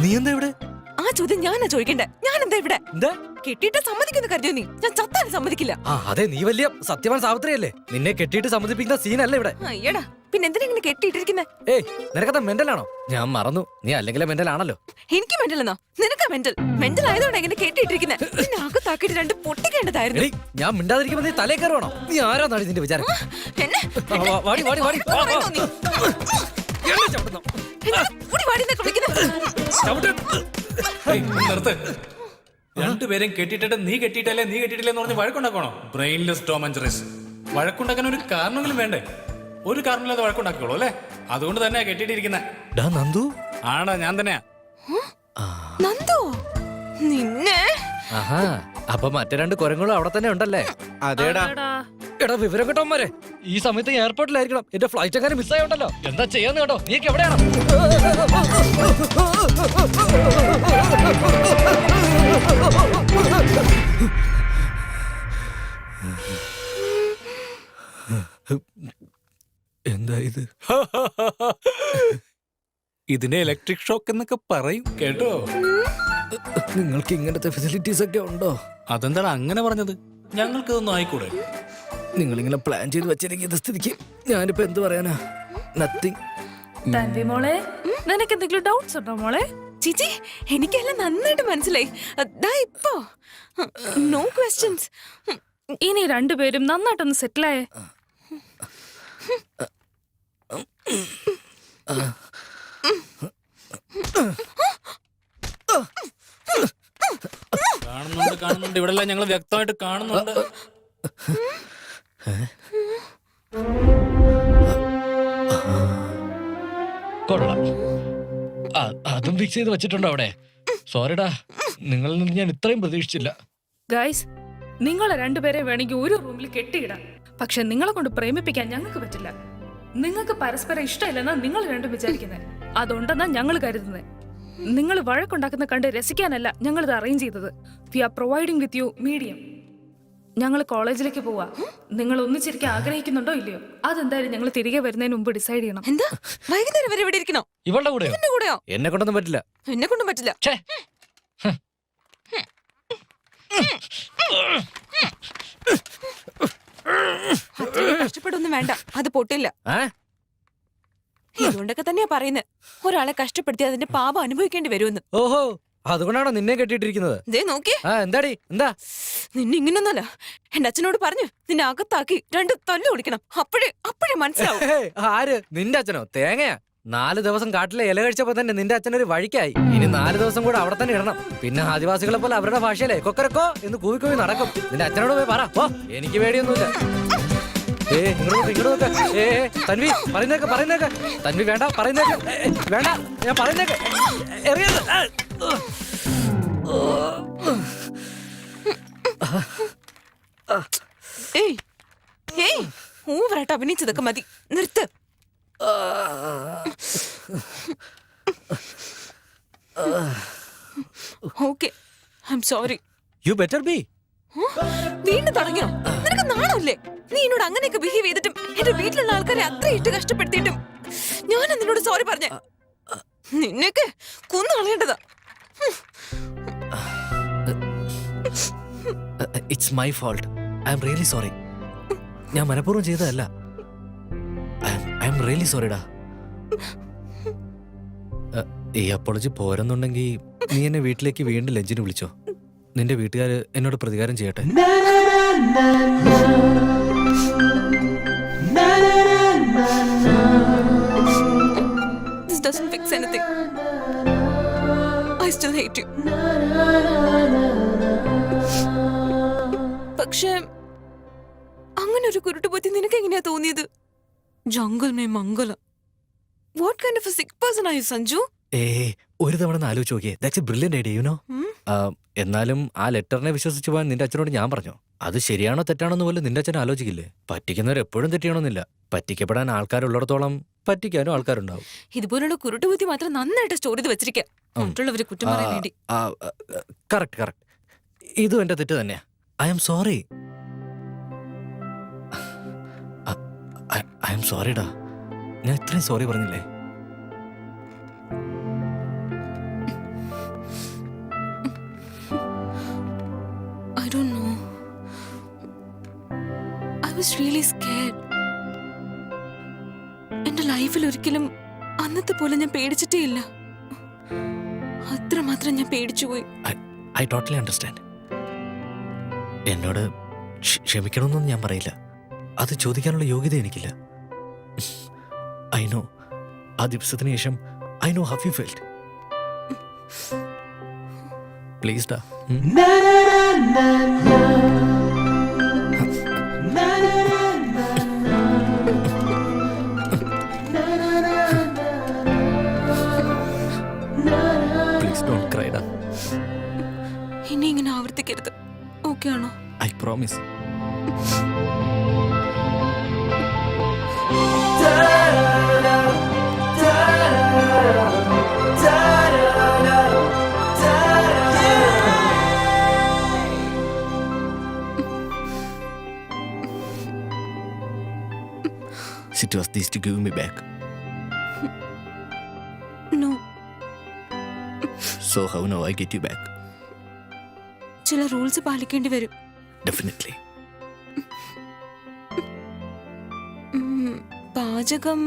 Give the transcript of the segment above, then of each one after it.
നീ എന്താ ഇവിടെ? ആ ചോദ്യം ഞാനാ ചോദിക്കണ്ടേ? ഞാൻ എന്താ ഇവിടെ? കെട്ടിയിട്ട് സമ്മതിക്കുന്നു കരുതിയോ നീ? ഞാൻ ചത്താലും സമ്മതിക്കില്ല. അതെ, നീ വലിയ സത്യവാൻ സാവിത്രിയല്ലേ. നിന്നെ കെട്ടിയിട്ട് സമ്മതിപ്പിക്കുന്ന സീനല്ല ഇവിടെ. അയ്യടാ, പിന്നെ എന്തിനാ ഇങ്ങനെ കെട്ടിയിട്ടിരിക്കുന്നേ? ഏയ്, നിനക്കത് മെന്റലാണോ? ഞാൻ മറന്നു, നീ അല്ലെങ്കിൽ മെന്റൽ ആണല്ലോ. എനിക്ക് മെന്റൽ എന്നോ? നിനക്കാ മെന്റൽ. മെന്റൽ ആയതുകൊണ്ട് എങ്ങനെ കെട്ടിയിട്ടിരിക്കുന്നേ? നിന്നെ അകത്താക്കിയിട്ട് രണ്ട് പൊട്ടിക്കേണ്ടതായിരുന്നു. ഞാൻ മിണ്ടാതിരിക്കുമ്പോ നീ തലേ കയറുവാണോ? നീ ആരാന്നാണ് ഇതിന്റെ വിചാരം? രണ്ടുപേരും കെട്ടിട്ടിട്ട് നീ കെട്ടിയിട്ടല്ലേ നീ കെട്ടിയിട്ടില്ലെന്ന് പറഞ്ഞ് വഴക്കുണ്ടാക്കണോ? Brainless Tom and Jerry. വഴക്കുണ്ടാക്കാൻ ഒരു കാരണമെങ്കിലും വേണ്ടേ? ഒരു കാരണമില്ലാതെ വഴക്കുണ്ടാക്കിയോളൂ അല്ലേ? അതുകൊണ്ട് തന്നെയാ കെട്ടിയിട്ടിരിക്കുന്നത്. നന്ദു ആടാ, ഞാൻ തന്നെയാ. നന്ദു, നിന്നെ അപ്പൊ മറ്റേ രണ്ട് കുരങ്ങളും അവിടെ തന്നെ ഉണ്ടല്ലേ? അതേടാ. എടാ വിവരം കേട്ടോമാരെ, ഈ സമയത്ത് എയർപോർട്ടിലായിരിക്കണം. എന്റെ ഫ്ലൈറ്റ് അങ്ങനെ മിസ്സായോണ്ടല്ലോ. എന്താ ചെയ്യാന്ന് കേട്ടോ? നീക്ക് എവിടെയാണ്? എന്താ ഇത്? ഇതിനെ ഇലക്ട്രിക് ഷോക്ക് എന്നൊക്കെ പറയും കേട്ടോ. നിങ്ങൾക്ക് ഇങ്ങനത്തെ ഫെസിലിറ്റീസ് ഒക്കെ ഉണ്ടോ? അതെന്താണ് അങ്ങനെ പറഞ്ഞത്? ഞങ്ങൾക്ക് ഇതൊന്നും ആയിക്കൂടെ? നിങ്ങളിങ്ങനെ പ്ലാൻ ചെയ്ത് വെച്ചിരിക്കുന്ന സ്ഥിതിക്ക് ഞാനിപ്പോ എന്ത് പറയാനാ? നത്തിങ്. തൻവി മോളെ, നിനക്ക് എന്തെങ്കിലും ഡൗട്ട്സ് ഉണ്ടോ മോളെ? ചേച്ചി, എനിക്കെല്ലാം നന്നായിട്ട് മനസ്സിലായി. ഇപ്പോ നോ ക്വസ്റ്റ്യൻസ്. ഇനി രണ്ടുപേരും നന്നായിട്ടൊന്ന് സെറ്റിലായേ. കാണുന്നുണ്ട് ഇവിടെ ഞങ്ങൾ വ്യക്തമായിട്ട് കാണുന്നുണ്ട്. കൊള്ളാം, അതും ഫിക്സ് ചെയ്ത് വെച്ചിട്ടുണ്ടോ അവിടെ? സോറിടാ, നിങ്ങളിൽ നിന്ന് ഞാൻ ഇത്രയും പ്രതീക്ഷിച്ചില്ല. ഗൈസ്, നിങ്ങളെ രണ്ടുപേരെ വേണമെങ്കിൽ ഒരു റൂമിൽ കെട്ടിയിടാം. പക്ഷെ നിങ്ങളെ കൊണ്ട് പ്രേമിപ്പിക്കാൻ ഞങ്ങൾക്ക് പറ്റില്ല. നിങ്ങൾക്ക് പരസ്പരം ഇഷ്ടമില്ലെന്നാ നിങ്ങൾ രണ്ടും വിചാരിക്കുന്നത്. അതുണ്ടെന്നാ ഞങ്ങൾ കരുതുന്നത്. നിങ്ങൾ വഴക്കുണ്ടാക്കുന്ന കണ്ട് രസിക്കാനല്ല ഞങ്ങൾ ഇത് അറേഞ്ച് ചെയ്തത്. We are providing with you medium. ഞങ്ങൾ കോളേജിലേക്ക് പോവാ. നിങ്ങൾ ഒന്നിച്ചിരിക്കാൻ ആഗ്രഹിക്കുന്നുണ്ടോ ഇല്ലയോ? അതെന്തായാലും ഞങ്ങൾ തിരികെ വരുന്നതിന് മുമ്പ് ഡിസൈഡ് ചെയ്യണം. എന്താ വൈകുന്നേരം വരെ ഇവിടെ ഇരിക്കണോ? ഇവളുടെ കൂടെയോ? എന്റെ കൂടെയോ? എന്നെ കൊണ്ടൊന്നും പറ്റില്ല. എന്നെ കൊണ്ടും പറ്റില്ല. കഷ്ടപ്പെടൊന്നും വേണ്ട, അത് പൊട്ടില്ല. ഇതുകൊണ്ടൊക്കെ തന്നെയാ പറയുന്നത്, ഒരാളെ കഷ്ടപ്പെടുത്തി അതിന്റെ പാപം അനുഭവിക്കേണ്ടി വരുമെന്ന്. ഓഹോ, അതുകൊണ്ടാണോ നിന്നെ കെട്ടിയിട്ടിരിക്കുന്നത്? എന്താടി? എന്താ നിന്നെ ഇങ്ങനൊന്നല്ല, എന്റെ അച്ഛനോട് പറഞ്ഞു നിന്നെ അകത്താക്കി രണ്ട് തല്ലു ഓടിക്കണം. അപ്പോഴേ മനസ്സിലാവും. ആര്? നിന്റെ അച്ഛനോ? തേങ്ങയാ. 4 ദിവസം കാട്ടിലെ ഇല കഴിച്ചപ്പോ തന്നെ നിന്റെ അച്ഛനൊരു വഴിക്കായി. ഇനി 4 ദിവസം കൂടെ അവിടെ തന്നെ ഇടണം. പിന്നെ ആദിവാസികളെ പോലെ അവരുടെ ഭാഷയിലെ കൊക്കരക്കോ എന്ന് കൂവിക്കൂവി നടക്കും. നിന്റെ അച്ഛനോട് പോയി പറ. എനിക്ക് പേടിയൊന്നുമില്ല. ഇങ്ങോട്ട് തൻവി, പറയുന്നേക്ക്. തൻവി വേണ്ട, പറയുന്നേക്ക്. വേണ്ട, ഞാൻ പറയുന്നേക്ക്. ഓവറായിട്ട് അഭിനയിച്ചതൊക്കെ മതി, നിർത്ത്. Okay, I am sorry. You better be. വീണ്ടും തുടങ്ങിയോ? നിനക്ക് നാണല്ലേ? നീ എന്നോട് അങ്ങനെയൊക്കെ ബിഹേവ് ചെയ്തിട്ടും എന്റെ വീട്ടിലുള്ള ആൾക്കാരെ അത്ര ഇട്ട് കഷ്ടപ്പെടുത്തിയിട്ടും ഞാൻ നിന്നോട് സോറി പറഞ്ഞ നിന്നെയൊക്കെ കൊന്നു കളയേണ്ടതാ. It's my fault. I am really sorry. ഞാൻ മനഃപൂർവ്വം ചെയ്തതല്ല. ഐ ആം റിയലി സോറിടാ. ഈ അപ്പോളജി പോരെന്നുണ്ടെങ്കിൽ നീ എന്നെ വീട്ടിലേക്ക് വീണ്ടും ലഞ്ചിന് വിളിച്ചോ. നിന്റെ വീട്ടുകാര് എന്നോട് പ്രതികാരം ചെയ്യട്ടെ. This doesn't fix anything. I still hate you. പക്ഷേ അങ്ങനെ ഒരു കുരുട്ടുപൊത്തി നിനക്ക് എങ്ങനെയാ തോന്നിയത്? ജംഗൽ മേ മംഗല. What kind of a sick person are you, Sanju? ഒരു തവണ ആലോചിച്ച് നോക്കിയേ. That's A brilliant idea, you know. എന്നാലും ആ ലെറ്ററിനെ വിശ്വസിച്ച് പോകാൻ നിന്റെ അച്ഛനോട് ഞാൻ പറഞ്ഞു. അത് ശരിയാണോ തെറ്റാണോ എന്ന് പോലും നിന്റെ അച്ഛൻ ആലോചിക്കില്ലേ? പറ്റിക്കുന്നവർ എപ്പോഴും തെറ്റിയണമെന്നില്ല. പറ്റിക്കപ്പെടാൻ ആൾക്കാരുള്ളിടത്തോളം പറ്റിക്കാനും ആൾക്കാരുണ്ടാവും. ഇതുപോലുള്ള കുരുട്ടുപൊത്തി മാത്രം നന്നായിട്ട് സ്റ്റോർ ചെയ്ത് വെച്ചിരിക്കാം, മറ്റുള്ളവരെ കുറ്റം പറയാൻ വേണ്ടി. കറക്റ്റ്. ഇതും എന്റെ തെറ്റ് തന്നെയാ. I am sorry. I am സോറിടാ. ഞാൻ ഇത്രയും സോറി പറഞ്ഞില്ലേ? was really scared. എന്റെ ലൈഫിൽ ഒരിക്കലും അന്നത്തെ പോലെ ഞാൻ പേടിച്ചിട്ടേ ഇല്ല. അത്രമാത്രം ഞാൻ പേടിച്ചുപോയി. I totally understand. എന്നോട് ക്ഷമിക്കണമെന്നൊന്നും ഞാൻ പറയില്ല. അത് ചോദിക്കാനുള്ള യോഗ്യത എനിക്കില്ല. ഐ നോ, ആ ദിവസത്തിന് ശേഷം I know how you felt. Please ഡാ. പ്ലീസ് ഡോണ്ട് ക്രൈ ഡാ. ഇനി ഇങ്ങനെ ആവർത്തിക്കരുത്. ഓക്കെ ആണോ? I promise. It was this to give me back. No. So how now I get you back? ചില റൂൾസ് പാലിക്കേണ്ടി വരും. Definitely. പാചകം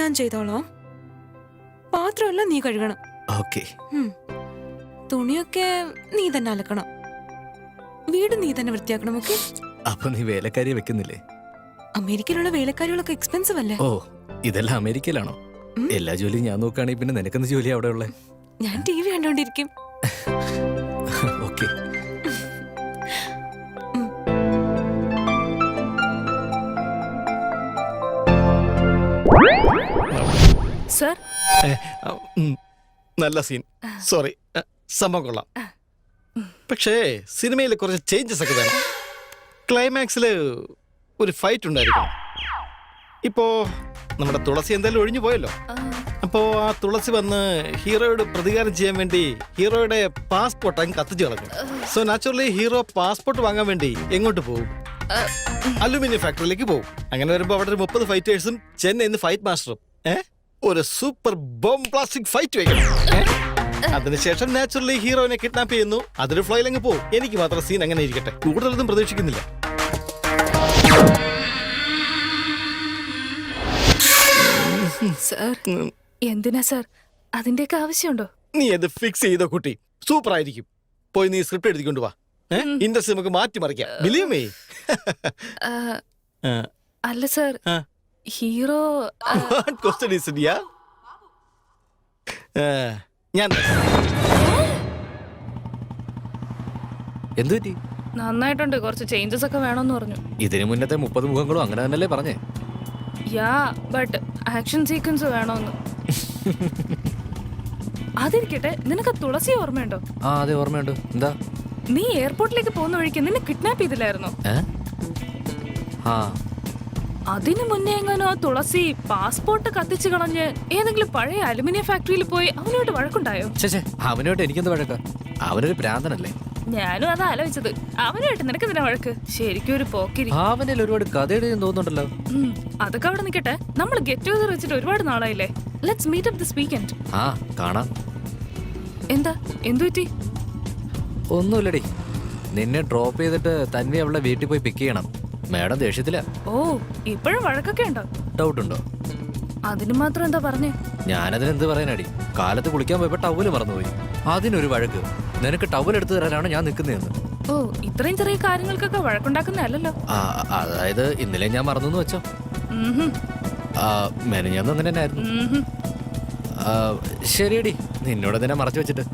ഞാൻ ചെയ്തോളാം. പാത്രമല്ല നീ കഴുകണം. Okay. തുണിയൊക്കെ നീ തന്നെ അലക്കണം. വീട് നീ തന്നെ വൃത്തിയാക്കണം. ഓക്കെ? അപ്പൊ നീ വേലക്കാരിയെ വെക്കുന്നില്ലേ? അമേരിക്കയിലുള്ള വേലക്കാരികളൊക്കെ എക്സ്പെൻസീവ് അല്ലേ? ഓ, ഇതെല്ലാം അമേരിക്കയിലാണോ? എല്ലാ ജോലിയും ഞാൻ നോക്കുകയാണെങ്കിൽ പിന്നെ നിനക്കെന്ത് ജോലി അവിടെ ഉള്ളേ? ഞാൻ TV കണ്ടോണ്ടിരിക്കും. ഓക്കെ. സർ, നല്ല സീൻ. സോറി, സംഭവം കൊള്ളാം. പക്ഷേ സിനിമയിൽ കുറച്ച് ചേഞ്ചസ് ഒക്കെ വേണം. ക്ലൈമാക്സിൽ ഒരു ഫൈറ്റ് ഉണ്ടായിരിക്കും. ഇപ്പോ നമ്മുടെ തുളസി എന്തായാലും ഒഴിഞ്ഞു പോയല്ലോ. അപ്പോ ആ തുളസി വന്ന് ഹീറോയോട് പ്രതികാരം ചെയ്യാൻ വേണ്ടി ഹീറോയുടെ പാസ്പോർട്ട് അങ്ങ് കത്തിച്ചു കളഞ്ഞു. സോ നാച്ചുറലി ഹീറോ പാസ്പോർട്ട് വാങ്ങാൻ വേണ്ടി എങ്ങോട്ട് പോകും? അലുമിനിയം ഫാക്ടറിയിലേക്ക് പോകും. അങ്ങനെ വരുമ്പോ അവിടെ ഒരു 30 ഫൈറ്റേഴ്സും ചെന്നൈന്ന് ഫൈറ്റ് മാസ്റ്ററും ഒരു സൂപ്പർ ബോംബ് പ്ലാസ്റ്റിക് ഫൈറ്റ് വെക്കണം. അതിനുശേഷം നാച്ചുറലി ഹീറോയിനെ കിഡ്നാപ്പ് ചെയ്യുന്നു. അതൊരു ഫ്ലോയിലങ്ങ് പോകും. എനിക്ക് മാത്രം സീൻ അങ്ങനെ ഇരിക്കട്ടെ. കൂടുതലൊന്നും പ്രതീക്ഷിക്കുന്നില്ല. സർ, എന്തിനാ സർ അതിന്റെയൊക്കെ ആവശ്യമുണ്ടോ? നീ അത് ഫിക്സ് ചെയ്തോ കുട്ടി, സൂപ്പർ ആയിരിക്കും. പോയി നീ സ്ക്രിപ്റ്റ് എഴുതിക്കൊണ്ട് വാ. ഇൻഡസ്ട്രി നമുക്ക് മാറ്റിമറിക്കാം. Believe me. അല്ല സർ, ഹീറോ ക്വസ്റ്റ്യൻ ഈസ് ഡിയാ. ഞാൻ എന്തു പറ്റി? നന്നായിട്ടുണ്ട്. കുറച്ച് ചേഞ്ചസ് ഒക്കെ വേണമെന്ന് പറഞ്ഞു. ഇതിനു മുന്നത്തെ 30 മുഖങ്ങളും അങ്ങനെ തന്നെയല്ലേ പറഞ്ഞേ? യാ, ബട്ട് ആക്ഷൻ സീക്വൻസ് വേണമെന്ന്. അതിരിക്കട്ടെ, നിനക്ക് തുളസി ഓർമ്മയുണ്ടോ? ആ, അതെ ഓർമ്മയുണ്ട്. എന്താ? നീ എയർപോർട്ടിലേക്ക് പോകുന്ന വഴിക്ക് നിന്നെ കിഡ്നാപ്പ് ചെയ്തില്ലായിരുന്നോ? ആ, അതിനു മുന്നേ എങ്ങാനോ ആ തുളസി പാസ്പോർട്ട് കത്തിച്ചു കളഞ്ഞ് ഏതെങ്കിലും പഴയ അലുമിനിയം ഫാക്ടറിയിൽ പോയി അവനോട്ട് വഴക്കുണ്ടായോ? ചേച്ചേ, അവനോട്ട് എനിക്കെന്ത് വഴക്ക? അവനൊരു പ്രാന്തനല്ലേ? ഞാനും അതാ ആലോചിച്ചത്. അവനായിട്ട് നിനക്ക് എന്തിനാ വഴക്ക്? ശരിക്കും ഒരു പോക്കിരി. അവനിൽ ഒരുപാട് കഥയുടെയും തോന്നുന്നുണ്ടല്ലോ. അതൊക്കെ അവിടെ നിൽക്കട്ടെ. നമ്മൾ ഗെറ്റ് ടുഗദർ വെച്ചിട്ട് ഒരുപാട് നാളായില്ലേ. Let's meet up this weekend. ആ, കാണാം. എന്താ, എന്തു പറ്റി? ഒന്നുമില്ലടി. നിന്നെ ഡ്രോപ്പ് ചെയ്തിട്ട് തന്നെ അവളുടെ വീട്ടിൽ പോയി പിക്ക് ചെയ്യണം. മാഡം ദേഷ്യത്തില. ഓ, ഇപ്പോഴും വഴക്കൊക്കെ ഉണ്ടോ? ഡൗട്ട് ഉണ്ടോ? അതിന് മാത്രം എന്താ പറഞ്ഞേ? ഞാനതിനെന്ത് പറയാനടി? കാലത്ത് കുളിക്കാൻ പോയപ്പോ ടവല് മറന്നുപോയി. അതിനൊരു വഴക്ക്. നിനക്ക് ടവൽ എടുത്തു തരാനാണ് ഞാൻ നിൽക്കുന്നതെന്ന്. ഓ, ഇത്രയും ചെറിയ കാര്യങ്ങൾക്കൊക്കെ വഴക്കുണ്ടാക്കുന്നതല്ലോ. അതായത് ഇന്നലെ ഞാൻ മറന്നു വെച്ചോ. മെനഞ്ഞാന്ന് അങ്ങനെ തന്നെ ആയിരുന്നു. ശരിയടി, നിന്നോട് തന്നെ മറച്ചു വെച്ചിട്ട്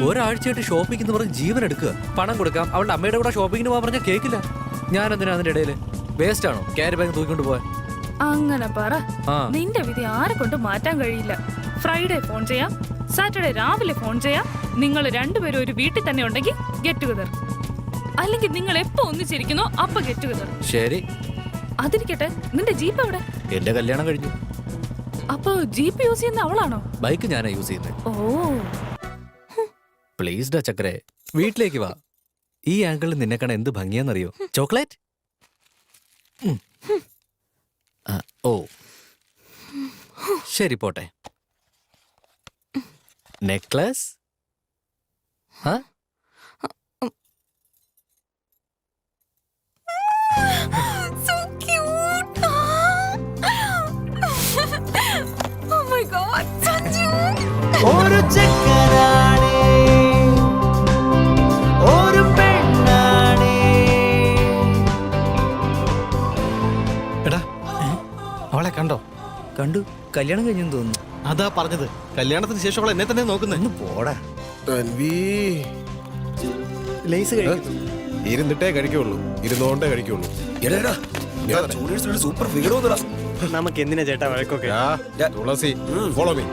ഒരാഴ്ചയായിട്ട് ഷോപ്പിംഗ് പറഞ്ഞ് ജീവൻ എടുക്കുക. പണം കൊടുക്കാം, അവളുടെ അമ്മയുടെ കൂടെ ഷോപ്പിങ്ങിന് പോകാൻ പറഞ്ഞാൽ കേൾക്കില്ല. ഞാൻ എന്തിനാ അതിന്റെ ഇടയില്? വേസ്റ്റ് ആണോ ക്യാരി ബാഗ് തൂക്കിക്കൊണ്ട് പോവാൻ? അങ്ങനെ പറ. നിന്റെ വിധി ആരെ കൊണ്ട് മാറ്റാൻ കഴിയില്ല. ഫ്രൈഡേ ഫോൺ ചെയ്യാം, സാറ്റർഡേ രാവിലെ ഫോൺ ചെയ്യാം. നിങ്ങൾ രണ്ടുപേരും ഒരു വീട്ടിൽ തന്നെ ഉണ്ടെങ്കിൽ ഗെറ്റ് ടുഗദർ. അല്ലെങ്കിൽ നിങ്ങൾ എപ്പോ ഒന്നിച്ചിരിക്കുന്നോ അപ്പൊ ഗെറ്റ് ടുഗദർ. ശരി. അതിരിക്കട്ടെ, നിന്റെ ജീപ്പ് എവിടെ? എന്റെ കല്യാണം കഴിഞ്ഞു. അപ്പൊ ജീപ്പ് യൂസ് ചെയ്യുന്ന അവളാണോ? ബൈക്ക് ഞാനാ യൂസ് ചെയ്യുന്നത്. ഓ, പ്ലീസ് ഡാ ചക്കരെ, വീട്ടിലേക്ക് വാ. ഈ ആംഗിളിൽ നിന്നെ കാണാൻ എന്ത് ഭംഗിയാന്നറിയോ? ചോക്ലേറ്റ്. ഓ ശരി, പോട്ടെ. നെക്ലസ്. So God, Sanju. ഒരു ചെക്കനാണേ ഒരു പെണ്ണാണേ. എടാ അവളെ കണ്ടോ? കണ്ടു, കല്യാണം കഴിഞ്ഞെന്ന് തോന്നുന്നു. അതാ പറഞ്ഞത്, കല്യാണത്തിന് ശേഷം അവൾ എന്നെ തന്നെ നോക്കുന്നത്. ഒന്ന് പോടാ. ലേസ് കഴിക്കുന്നു. ഇരുന്നിട്ടേ കഴിക്കുള്ളൂ, ഇരുന്നോണ്ടേ കഴിക്കുള്ളൂ. Super figure. നമുക്ക് എന്തിനാ ചേട്ടാ വഴക്കൊക്കെ? തുളസി ഫോളോ മീ.